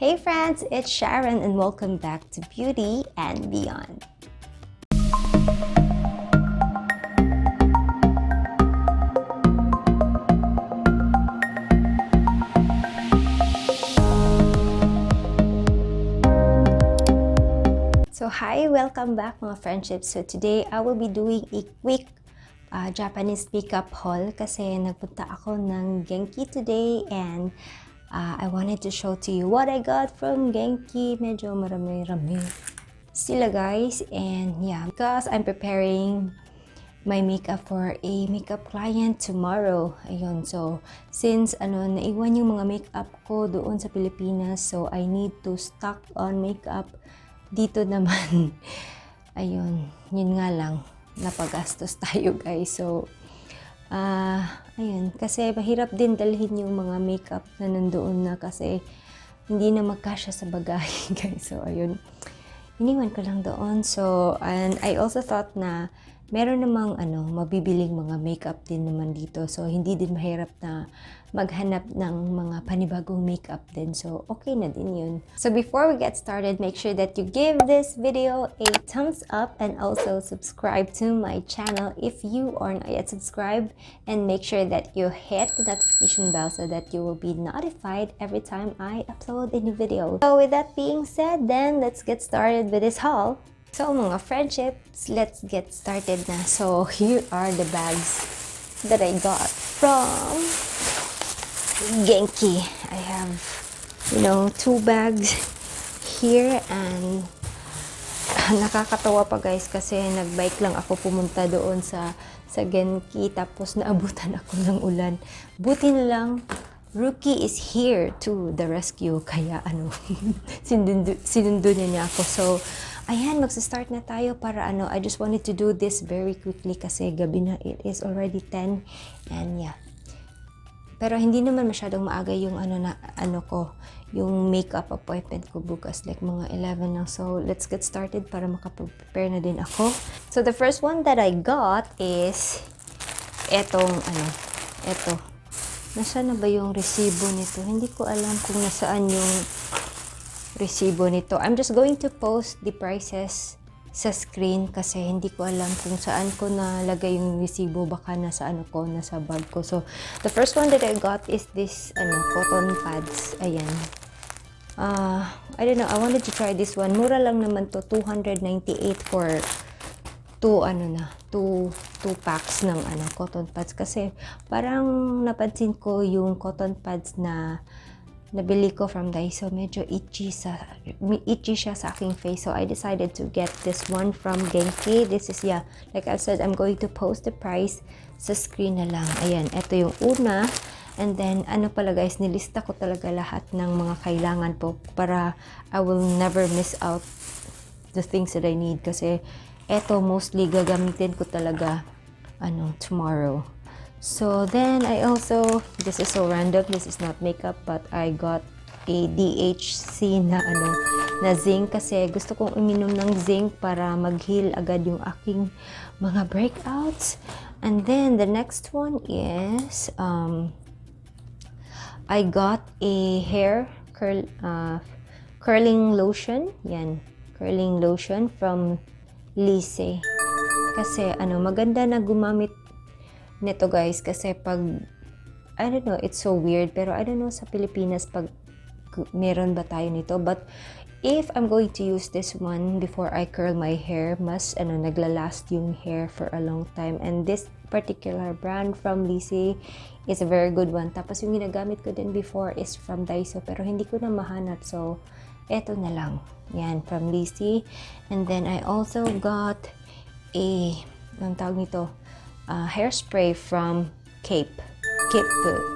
Hey friends, it's Sharon and welcome back to Beauty and Beyond. So hi, welcome back mga friendships. So today I will be doing a quick Japanese makeup haul kasi nagpunta ako ng Genki today and I wanted to show to you what I got from Genki. Medyo marami-rami sila guys, and yeah, because I'm preparing my makeup for a makeup client tomorrow. Ayun, so since naiwan yung mga makeup ko doon sa Pilipinas, so I need to stock on makeup dito naman. Ayun, yun nga lang, napagastos tayo guys. So ayun, kasi mahirap din dalhin yung mga makeup na nandoon na kasi hindi na magkasya sa bagahe guys. So ayun, iniwan ko lang doon. So and I also thought na meron namang mabibiling mga makeup din naman dito. So hindi din mahirap na maghanap ng mga panibagong makeup din. So okay na din yun. So before we get started, make sure that you give this video a thumbs up and also subscribe to my channel if you are not yet subscribed, and make sure that you hit the notification bell so that you will be notified every time I upload a new video. So with that being said, then let's get started with this haul. So mga friendships, let's get started na. So here are the bags that I got from Genki. I have, 2 bags here, and nakakatawa pa guys kasi nagbike lang ako pumunta doon sa Genki tapos naabutan ako ng ulan. Buti na lang Rookie is here to the rescue, kaya sinundo niya ako. So ayan, magsa-start na tayo para I just wanted to do this very quickly kasi gabi na, it is already 10, and yeah. Pero hindi naman masyadong maaga yung yung makeup appointment ko bukas, like mga 11 lang. So let's get started para makapag-prepare na din ako. So the first one that I got is eto. Nasaan na ba yung resibo nito? Hindi ko alam kung nasaan yung resibo nito. I'm just going to post the prices sa screen kasi hindi ko alam kung saan ko nalagay yung resibo. Baka nasa nasa bag ko. So the first one that I got is this cotton pads. Ayan. I don't know, I wanted to try this one. Mura lang naman to, 298 for two packs ng cotton pads kasi parang napansin ko yung cotton pads na nabili ko from Daiso, medyo itchy siya sa aking face. So I decided to get this one from Genki. This is, yeah, like I said, I'm going to post the price sa screen na lang. Ayan, ito yung una. And then, pala guys, nilista ko talaga lahat ng mga kailangan po para I will never miss out the things that I need. Kasi ito mostly gagamitin ko talaga tomorrow. So then I also, this is so random, this is not makeup, but I got a DHC na zinc kasi gusto kong uminom ng zinc para mag-heal agad yung aking mga breakouts. And then the next one is I got a hair curling lotion. Yan, curling lotion from Lise. Kasi maganda na gumamit nito guys kasi pag I don't know, it's so weird, pero I don't know sa Pilipinas pag meron ba tayo nito, but if I'm going to use this one before I curl my hair, mas naglalast yung hair for a long time. And this particular brand from Lise is a very good one. Tapos yung ginagamit ko din before is from Daiso pero hindi ko na mahanap, so eto na lang. Yan, from Lise. And then I also got anong tawag nito? Hairspray from Cape.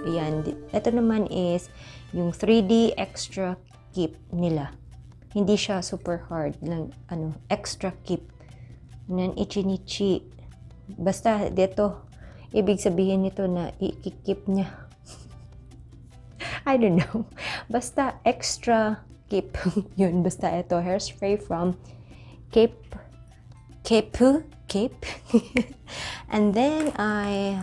Ayan. Ito naman is yung 3D extra keep nila. Hindi siya super hard lang, extra keep. Nan ichinichi. Basta dito, ibig sabihin nito na i-keep niya. I don't know. Basta extra keep. Yun, basta ito, hairspray from Cape cape. And then,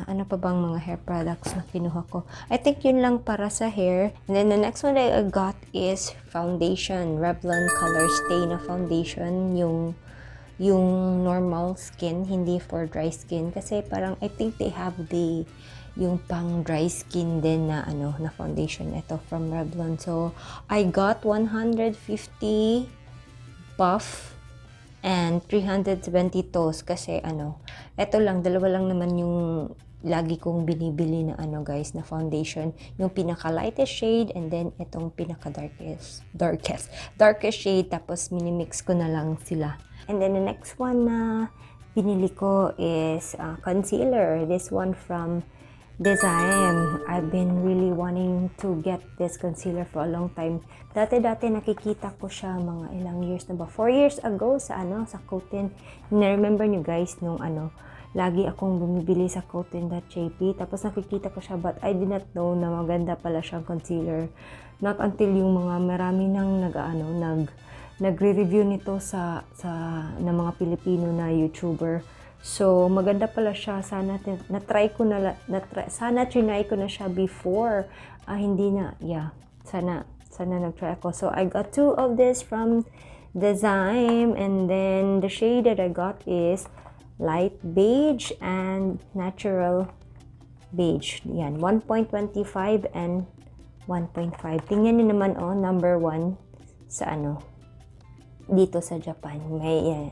ano pa bang mga hair products na kinuha ko? I think yun lang para sa hair. And then, the next one that I got is foundation. Revlon Color Stay na foundation. Yung normal skin, hindi for dry skin. Kasi parang, I think they have yung pang dry skin din na na foundation. Ito from Revlon. So, I got 150 puff and 370 toes kasi eto lang, dalawa lang naman yung lagi kong binibili na guys, na foundation. Yung pinaka lightest shade and then itong pinaka darkest shade, tapos minimix ko na lang sila. And then the next one na binili ko is concealer. This one from Daisoholic. I've been really wanting to get this concealer for a long time. Dati nakikita ko siya mga ilang years na ba? 4 years ago sa Cotin. Na-remember nyo guys nung lagi akong bumibili sa Cotin.jp. Tapos nakikita ko siya, but I did not know na maganda pala siyang concealer. Not until yung mga marami nang nagre-review nito sa mga Pilipino na YouTuber. So, maganda pala siya. Sana trinay ko na siya before. Hindi na. Yeah. Sana nag-try ako. So, I got 2 of this from Daisoholic. And then, the shade that I got is light beige and natural beige. Yan. 1.25 and 1.5. Tingnan niyo naman, number 1 sa dito sa Japan. May yan.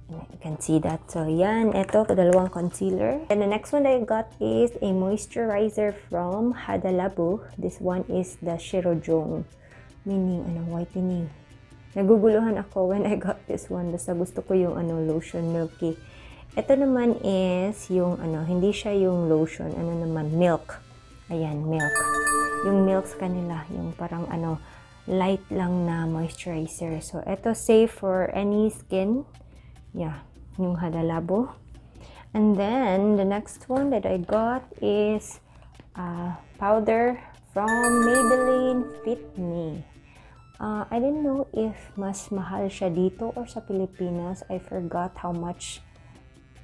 You can see that. So, yan. Ito, dalawang concealer. And the next one that I got is a moisturizer from Hadalabu. This one is the Shirojong. Meaning, whitening. Naguguluhan ako when I got this one. Basta gusto ko yung, lotion milky. Ito naman is yung, hindi siya yung lotion. Milk. Ayan, milk. Yung milk sa kanila. Yung parang, light lang na moisturizer. So, ito safe for any skin. Yeah, yung Hadalabu. And then, the next one that I got is powder from Maybelline Fit Me. I didn't know if mas mahal siya dito or sa Pilipinas. I forgot how much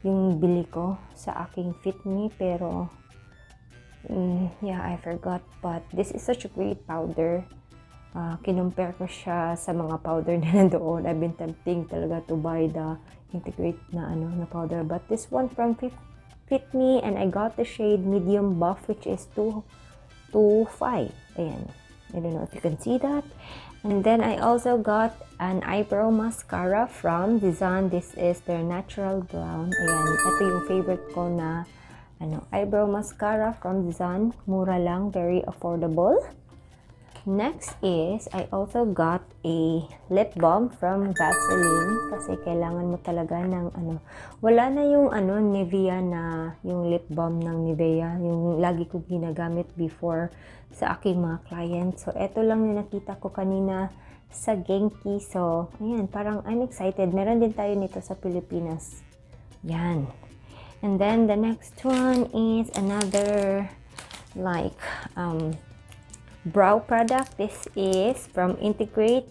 yung bili ko sa aking Fit Me. Pero, yeah, I forgot. But this is such a great powder. Kinumpare ko siya sa mga powder na nandoon. I've been tempting talaga to buy the integrate na powder, but this one from Fit Me, and I got the shade medium buff, which is 225. Ayan, I don't know if you can see that. And then I also got an eyebrow mascara from Daisoholic. This is their natural brown. Ayan, ito yung favorite ko na eyebrow mascara from Daisoholic. Mura lang, very affordable. Next is, I also got a lip balm from Vaseline kasi kailangan mo talaga ng wala na yung Nivea na, yung lip balm ng Nivea, yung lagi ko ginagamit before sa aking mga clients. So, eto lang yung nakita ko kanina sa Genki. So, ayan, parang I'm excited. Meron din tayo nito sa Pilipinas. Yan. And then, the next one is another like, brow product. This is from Integrate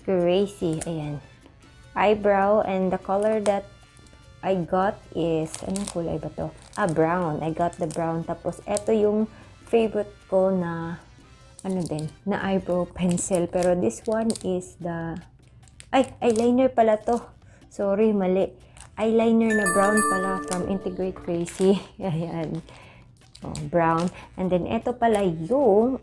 Crazy. Ayan. Eyebrow, and the color that I got is, anong kulay ba to? Brown. I got the brown. Tapos, eto yung favorite ko na, na eyebrow pencil. Pero this one is the, eyeliner pala to. Sorry, mali. Eyeliner na brown pala from Integrate Crazy. Ayan. Brown. And then, ito pala yung,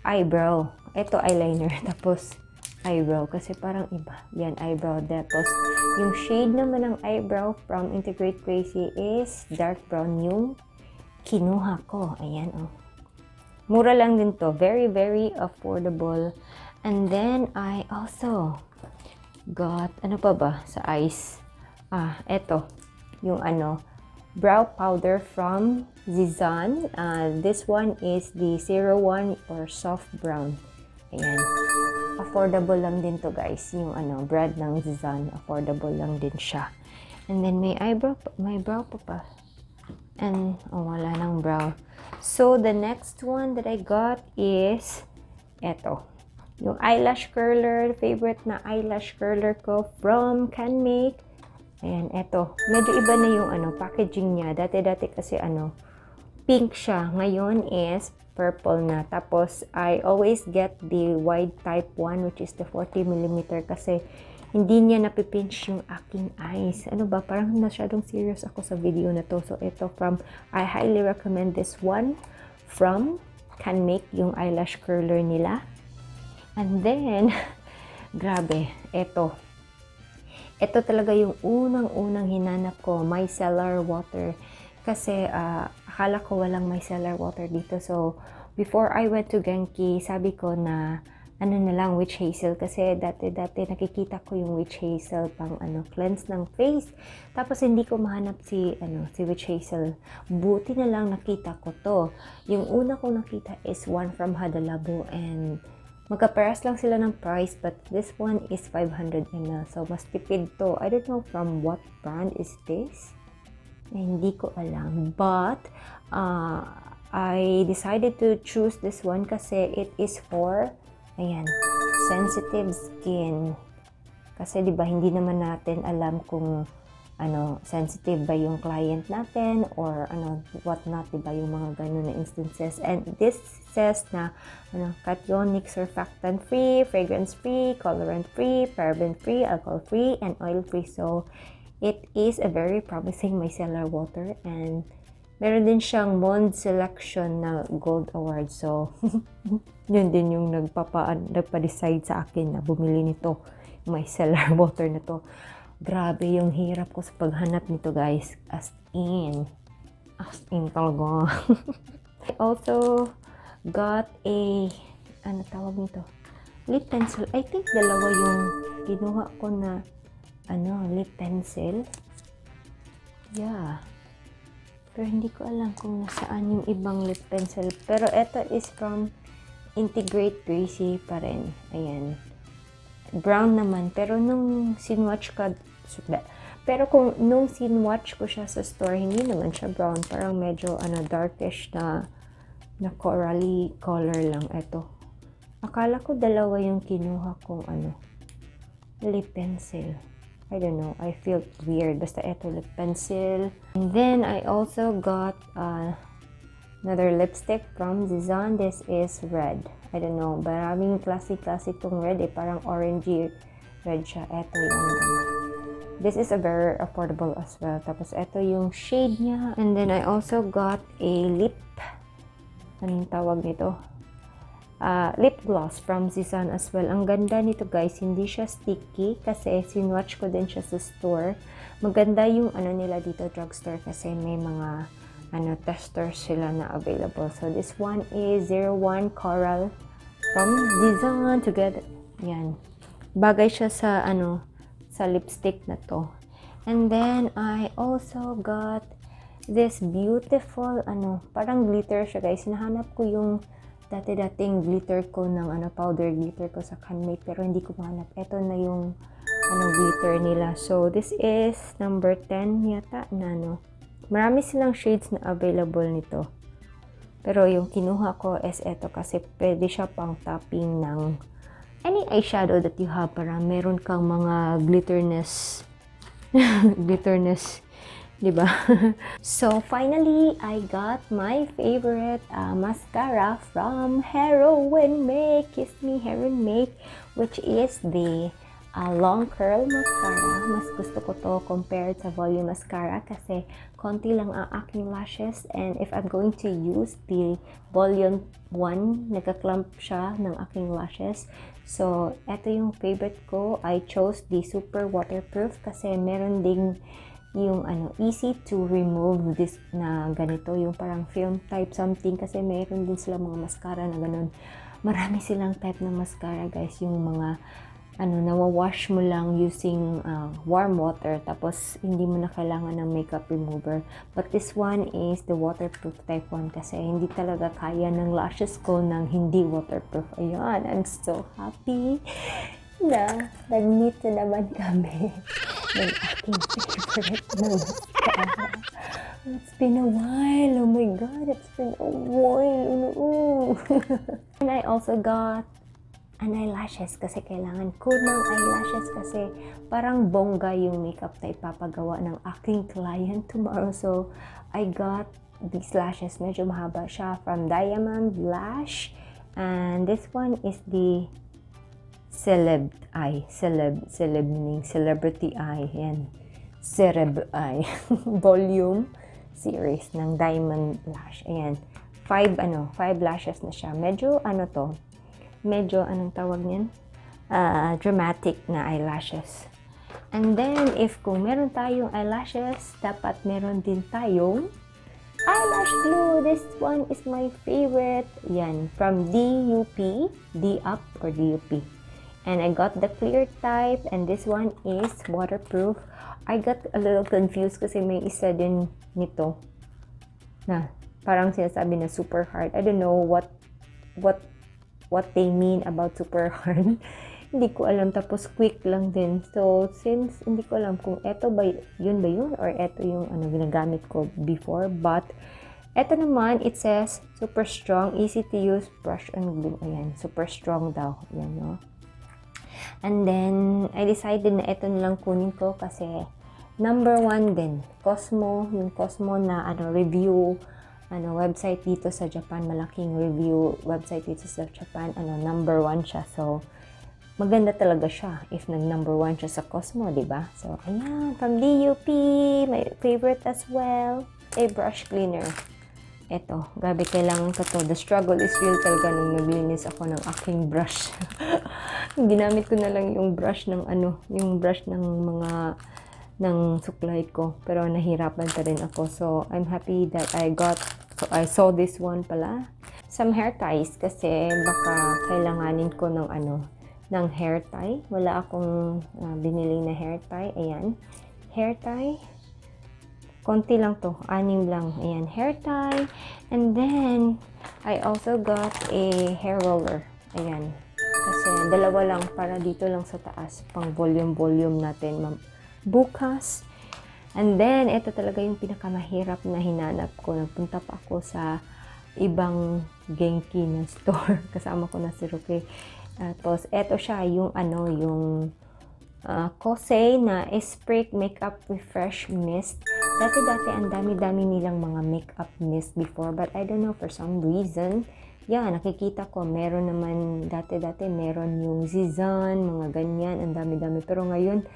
eyebrow. Ito, eyeliner. Tapos, eyebrow. Kasi parang iba. Yan, eyebrow. Tapos, yung shade naman ng eyebrow from Integrate Crazy is dark brown yung kinuha ko. Ayan, Mura lang din to. Very, very affordable. And then, I also got, ano pa ba sa eyes? Ito. Yung brow powder from Zizan. This one is the 01 or soft brown. Ayan. Affordable lang din to guys. Yung brand ng Zizan. Affordable lang din siya. And then may brow pa. And wala nang brow. So the next one that I got is eto. Yung eyelash curler. Favorite na eyelash curler ko from Can Make. Ayan, eto. Medyo iba na yung packaging niya. Dati-dati kasi pink siya. Ngayon is purple na. Tapos, I always get the wide type 1, which is the 40mm kasi hindi niya napipinch yung aking eyes. Ano ba? Parang masyadong serious ako sa video na to. So, ito I highly recommend this one from Can Make, yung eyelash curler nila. And then, grabe, ito. Ito talaga yung unang-unang hinanap ko, micellar water. Kasi akala ko walang micellar water dito. So, before I went to Genki, sabi ko na na lang, witch hazel. Kasi dati nakikita ko yung witch hazel pang cleanse ng face. Tapos hindi ko mahanap si witch hazel. Buti na lang nakita ko to. Yung una ko nakita is one from Hadalabo, and magkaparas lang sila ng price, but this one is 500 ml. So, mas tipid to. I don't know from what brand is this. Hindi ko alam. But, I decided to choose this one kasi it is for, sensitive skin. Kasi, di ba, hindi naman natin alam kung sensitive ba yung client natin or what not, diba, yung mga ganun na instances. And this says na cationic surfactant free, fragrance free, colorant free, paraben free, alcohol free, and oil free. So it is a very promising micellar water, and meron din siyang Monde selection na gold award. So yun din yung nagpa-decide sa akin na bumili nito, micellar water na to. Grabe yung hirap ko sa paghanap nito, guys. As in talaga. I also got a, tawag nito? Lip pencil. I think dalawa yung kinuha ko na, lip pencil. Yeah. Pero hindi ko alam kung nasaan yung ibang lip pencil. Pero ito is from Integrate Greasy pa rin. Ayan. Brown naman, pero nung sinwatch ko siya sa store, hindi naman siya brown, parang medyo darkish na corally color lang. Ito, akala ko dalawa yung kinuha kong lip pencil. I don't know, I feel weird. Basta ito, lip pencil. And then I also got another lipstick from Zizan. This is red. I don't know, maraming classic tong red parang orangey red siya. Ito yung this is a very affordable as well. Tapos ito yung shade niya. And then I also got a lip, anong tawag nito? Lip gloss from Zizan as well. Ang ganda nito, guys, hindi siya sticky kasi sinwatch ko din siya sa store. Maganda yung nila dito, drugstore, kasi may mga testers sila na available. So this one is 01 Coral from Zizan together. Yan. Bagay siya sa sa lipstick na to. And then I also got this beautiful parang glitter siya, guys. Hinahanap ko yung dati-dating glitter ko ng powder glitter ko sa Canmake, pero hindi ko mahanap. Ito na yung glitter nila. So this is number 10 yata na marami silang shades na available nito. Pero yung kinuha ko is ito kasi pwede siya pang topping ng any eyeshadow that you have, para meron kang mga glitterness. Glitterness, diba? So finally, I got my favorite mascara from Heroin Make, Kiss Me Heroin Make, which is the long curl mascara. Mas gusto ko to compared sa volume mascara kasi konti lang ang aking lashes, and if I'm going to use the volume 1, nagka-clump siya ng aking lashes. So, eto yung favorite ko. I chose the super waterproof kasi meron ding yung easy to remove this na ganito, yung parang film type something, kasi meron din sila mga mascara na ganun. Marami silang type ng mascara, guys, yung mga nawawash mo lang using warm water, tapos hindi mo na kailangan ng makeup remover. But this one is the waterproof type 1 kasi hindi talaga kaya ng lashes ko ng hindi waterproof. Ayan, I'm so happy na nag-meet na naman kami ng aking favorite na mascara. It's been a while. Oh my God, it's been a while. And I also got an eyelashes kasi kailangan ko ng eyelashes kasi parang bongga yung makeup na ipapagawa ng aking client tomorrow. So, I got these lashes. Medyo mahaba siya from Diamond Lash. And this one is the celeb eye. Celeb meaning celebrity eye. Yan. Celeb eye. Volume series ng Diamond Lash. Ayan. 5 lashes na siya. Medyo anong tawag niyan? Dramatic na eyelashes. And then, if kung meron tayong eyelashes, dapat meron din tayong eyelash glue. This one is my favorite. Yan, from DUP, D-Up or DUP. And I got the clear type, and this one is waterproof. I got a little confused kasi may isa din nito na parang sinasabi na super hard. I don't know what they mean about super hard. Hindi ko alam. Tapos quick lang din. So, since hindi ko alam kung eto ba yun or eto yung ginagamit ko before. But, eto naman, it says super strong, easy to use, brush on glue. Ayan, super strong daw. Ayan, no? And then, I decided na eto nilang kunin ko kasi number 1 din. Yung Cosmo na review website dito sa Japan, malaking review website dito sa Japan, number 1 siya. So, maganda talaga siya if nag-number 1 siya sa Cosmo, diba? So, ayan, from DUP, my favorite as well, a brush cleaner. Eto, grabe, kailangan ko to. The struggle is real talaga nung naglinis ako ng aking brush. Ginamit ko na lang yung brush ng ng suklay ko. Pero nahirapan pa rin ako. So, I'm happy that I saw this one pala. Some hair ties kasi baka kailanganin ko ng hair tie. Wala akong binili na hair tie. Ayan. Hair tie. Konti lang to. 6 lang. Ayan. Hair tie. And then, I also got a hair roller. Ayan. Kasi dalawa lang para dito lang sa taas. Pang volume natin. Bukas. And then, ito talaga yung pinakamahirap na hinanap ko. Nagpunta pa ako sa ibang Genki na store. Kasama ko na si Ruki. Tapos, ito siya, yung Kosei na Spray Makeup Refresh Mist. Dati ang dami-dami nilang mga makeup mist before. But I don't know, for some reason, nakikita ko, meron naman, dati meron yung Zizan, mga ganyan, ang dami-dami. Pero ngayon,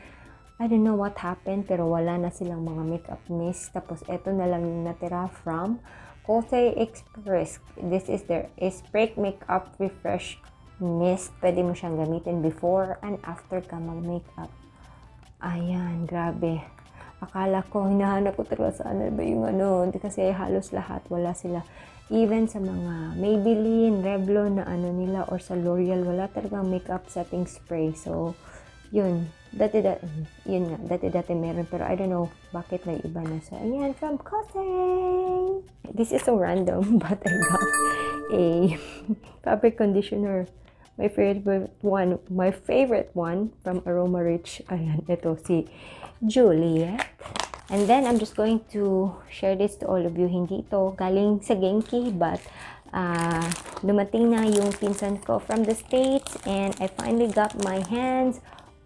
I don't know what happened, pero wala na silang mga makeup mist. Tapos, eto na lang yung natira from Kosei Express. This is their Spray Makeup Refresh Mist. Pwede mo siyang gamitin before and after ka mag-makeup. Ayan, grabe. Akala ko, hinahanap ko talaga saan ba yung kasi halos lahat, wala sila. Even sa mga Maybelline, Revlon na nila, or sa L'Oreal, wala talagang makeup setting spray. So, yun. Dati meron, pero I don't know bakit may iba na. So, ayan, from Kosei! This is so random, but I got a fabric conditioner. My favorite one from Aroma Rich. Ayan, ito si Juliet. And then, I'm just going to share this to all of you. Hindi ito galing sa Genki, but dumating na yung pinsan ko from the States, and I finally got my hands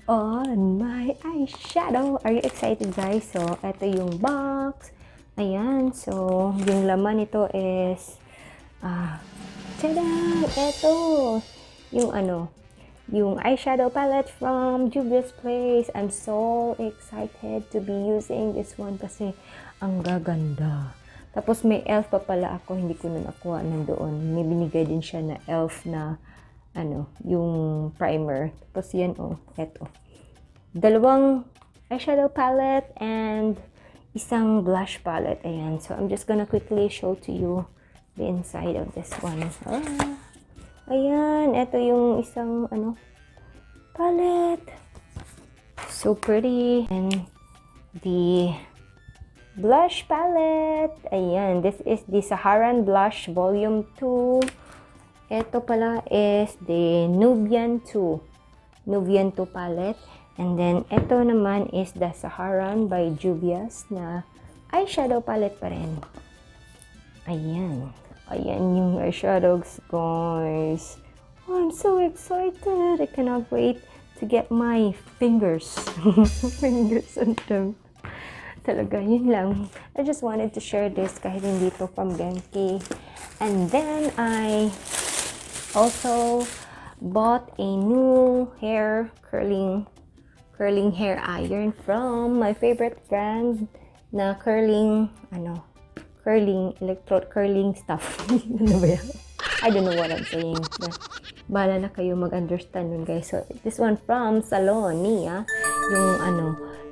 on my eyeshadow. Are you excited, guys? So, ito yung box. Ayan. So, yung laman nito is tada! Ito! Yung eyeshadow palette from Juvia's Place. I'm so excited to be using this one kasi ang gaganda. Tapos may elf pa pala ako, hindi ko na nakuha nandoon. May binigay din siya na elf na yung primer. Tapos yan eto. 2 eyeshadow palette and isang blush palette. Ayan. So I'm just gonna quickly show to you the inside of this one. Ayan, ito yung isang palette. So pretty. And the blush palette. Ayan, this is the Saharan Blush Volume 2. Ito pala is the Nubian 2 palette. And then, ito naman is the Saharan by Juvia's na eyeshadow palette pa rin. Ayan. Ayan yung eyeshadows, guys. Oh, I'm so excited. I cannot wait to get my fingers on them. Talaga, yun lang. I just wanted to share this kahit hindi to from Genki. And then I also bought a new hair curling hair iron from my favorite brand na curling electrode curling stuff. Ano ba yan? I don't know what I'm saying. Bala na kayo mag-understand nun, guys. So this one from Salonia.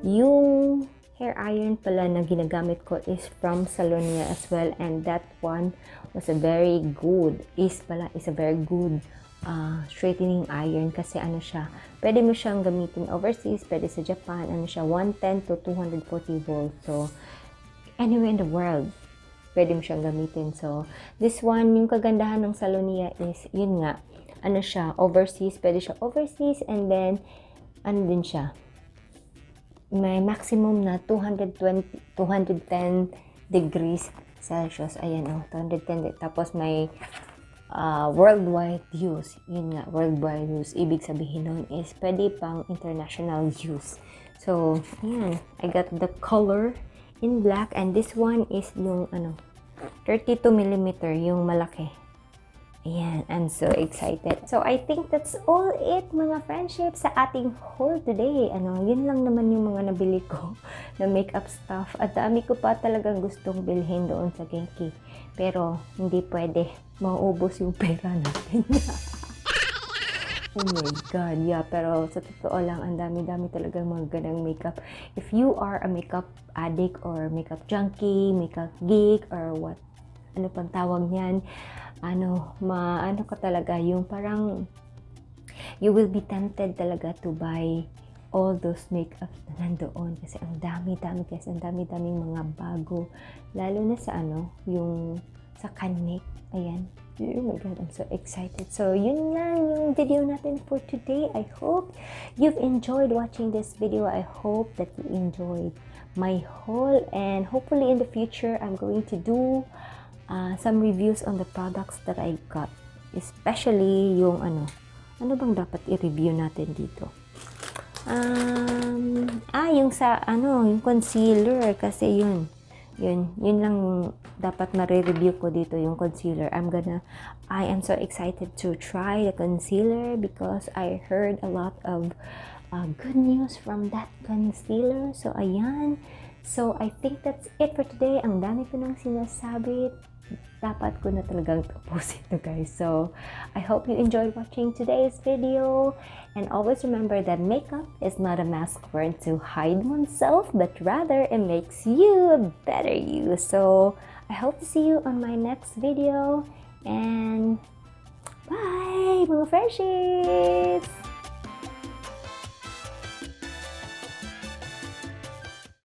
Yung hair iron pala na ginagamit ko is from Salonia as well, and that one was a very good straightening iron kasi siya, pwede mo siyang gamitin overseas, pwede sa Japan, siya 110 to 240 volts. So anywhere in the world pwede mo siyang gamitin. So this one, yung kagandahan ng Salonia is yun nga, siya overseas, pwede siya overseas, and then din siya, may maximum na 210 degrees Celsius. Ayan, 210. Tapos may worldwide use. Yun nga, worldwide use. Ibig sabihin nun is pwede pang international use. So, ayan. I got the color in black, and this one is yung 32mm, yung malaki. Ayan, I'm so excited. So, I think that's all it, mga friendships, sa ating haul today. Yun lang naman yung mga nabili ko na makeup stuff. At dami ko pa talagang gustong bilhin doon sa Genki. Pero, hindi pwede. Mauubos yung pera natin. Oh my God, yeah. Pero, sa totoo lang, ang dami-dami talagang mga ganang makeup. If you are a makeup addict or makeup junkie, makeup geek, or what, ano pang tawag niyan, ka talaga, yung parang you will be tempted talaga to buy all those makeups na nandoon kasi ang dami-dami, guys, ang dami-daming mga bago, lalo na sa yung sa Kanik. Ayan, oh my God, I'm so excited. So yun lang yung video natin for today. I hope you've enjoyed watching this video. I hope that you enjoyed my haul, and hopefully in the future I'm going to do some reviews on the products that I got, especially yung ano bang dapat i-review natin dito, yung sa yung concealer, kasi yun lang dapat ma-review ko dito, yung concealer. I am so excited to try the concealer because I heard a lot of good news from that concealer. So ayan, so I think that's it for today. Ang dami ko nang sinasabi, dapat ko na talagang tapusin ito, guys. So, I hope you enjoyed watching today's video. And always remember that makeup is not a mask worn to hide oneself, but rather it makes you a better you. So, I hope to see you on my next video. And bye, mga friendships!